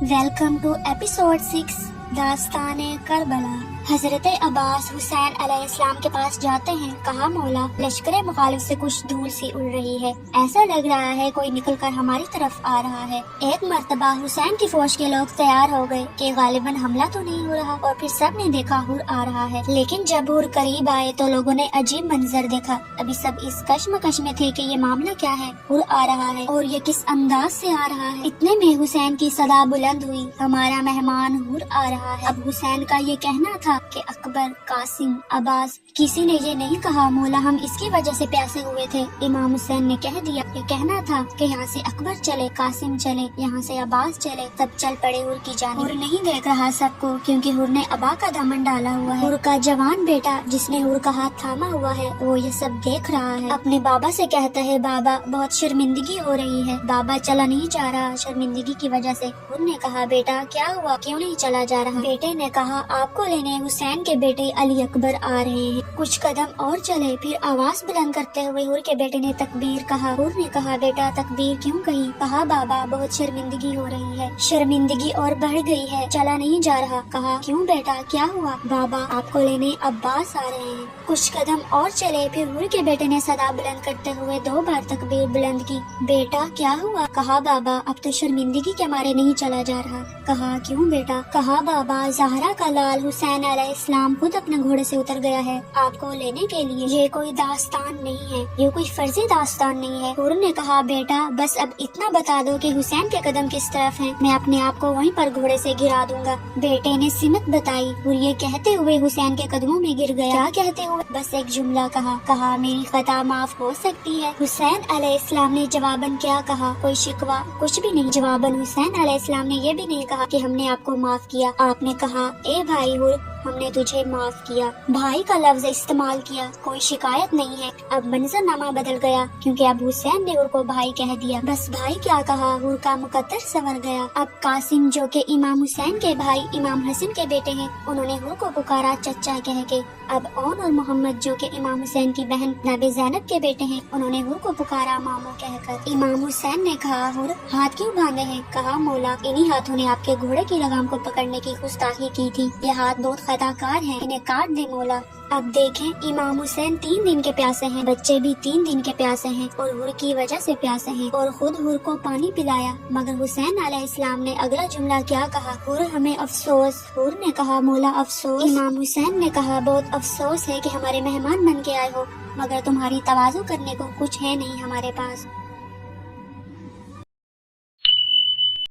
Welcome to episode 6 दास्तान Karbala. हजरत अब्बास हुसैन अलैहिस्सलाम के पास जाते हैं। कहा मौला, लश्कर मुखालिफ से कुछ धूल सी उड़ रही है, ऐसा लग रहा है कोई निकलकर हमारी तरफ आ रहा है। एक मर्तबा हुसैन की फौज के लोग तैयार हो गए कि गालिबन हमला तो नहीं हो रहा, और फिर सब ने देखा हुर आ रहा है। लेकिन जब हुर करीब आए तो लोगों ने अजीब मंजर देखा। अभी सब इस कश्मकश में थे कि ये मामला क्या है, हुर आ रहा है और ये किस अंदाज से आ रहा है। इतने में हुसैन की सदा बुलंद हुई, हमारा मेहमान हुर आ रहा है। अब हुसैन का ये कहना था कि अकबर, कासिम, अब्बास, किसी ने ये नहीं कहा मौला हम इसकी वजह से प्यासे हुए थे। इमाम हुसैन ने कह दिया, ये कहना था कि यहाँ से अकबर चले, कासिम चले, यहाँ से अब्बास चले। सब चल पड़े हुर की जानिब। हुर नहीं देख रहा सबको, क्योंकि हुर ने अबा का दामन डाला हुआ है। हुर का जवान बेटा जिसने हुर का हाथ थामा हुआ है, वो ये सब देख रहा है। अपने बाबा से कहता है, बाबा बहुत शर्मिंदगी हो रही है। बाबा चला नहीं जा रहा शर्मिंदगी की वजह से। हुर ने कहा, बेटा क्या हुआ, क्यों नहीं चला जा रहा? बेटे ने कहा, आपको लेने हुसैन के बेटे अली अकबर आ रहे हैं। कुछ कदम और चले, फिर आवाज बुलंद करते हुए हुर के बेटे ने तकबीर कहा। हुर ने कहा, बेटा तकबीर क्यों कही? कहा, बाबा बहुत शर्मिंदगी हो रही है। शर्मिंदगी और बढ़ गई है, चला नहीं जा रहा। कहा, क्यों बेटा क्या हुआ? बाबा आपको लेने अब्बास आ रहे हैं। कुछ कदम और चले, फिर हुर के बेटे ने सदा बुलंद करते हुए 2 बार तकबीर बुलंद की। बेटा क्या हुआ? कहा, बाबा अब तो शर्मिंदगी के मारे नहीं चला जा रहा। कहा, क्यों बेटा? कहा, बाबा ज़हरा का लाल हुसैन अलैहिस्सलाम खुद अपने घोड़े से उतर गया है आपको लेने के लिए। ये कोई दास्तान नहीं है, ये कोई फर्जी दास्तान नहीं है। हुर ने कहा, बेटा बस अब इतना बता दो कि हुसैन के कदम किस तरफ हैं, मैं अपने आप को वहीं पर घोड़े से गिरा दूंगा। बेटे ने सिमत बताई। हुर ये कहते हुए हुसैन के कदमों में गिर गया। क्या कहते हुए? बस एक जुमला कहा, मेरी खता माफ हो सकती है। हुसैन अलैहिस्सलाम ने जवाबन क्या कहा? कोई शिकवा? कुछ भी नहीं। जवाबन हुसैन अलैहिस्सलाम ने ये भी नहीं कहा कि हमने आपको माफ किया। आपने कहा, ए भाई हुर हमने तुझे माफ किया। भाई का लफ्ज इस्तेमाल किया, कोई शिकायत नहीं है। अब मंजरनामा बदल गया, क्योंकि अब हुसैन ने हुर को भाई कह दिया। बस भाई क्या कहा, हुर का मुकद्दर संवर गया। अब कासिम जो के इमाम हुसैन के भाई इमाम हसन के बेटे हैं, उन्होंने हुर को पुकारा चचा कह के। अब ओन और मोहम्मद जो के इमाम हुसैन की बहन नबी ज़ैनब के बेटे हैं, उन्होंने हुर को पुकारा मामू कहकर। इमाम हुसैन ने कहा, हुर हाथ क्यों बांधे हैं? कहा, मौला इन्हीं हाथों ने आपके घोड़े की लगाम को पकड़ने की गुस्ताखी की थी। ये हाथ बहुत खताकार हैं, इन्हें काट दे मौला। अब देखें, इमाम हुसैन 3 दिन के प्यासे हैं, बच्चे भी 3 दिन के प्यासे हैं, और हुर की वजह से प्यासे हैं, और खुद हुर को पानी पिलाया। मगर हुसैन अलैहिस्सलाम ने अगला जुमला क्या कहा? हुर हमें अफसोस। हुर ने कहा, मौला अफसोस? इमाम हुसैन ने कहा, बहुत अफसोस है कि हमारे मेहमान बन के आए हो, मगर तुम्हारी तवाज़ु करने को कुछ है नहीं हमारे पास।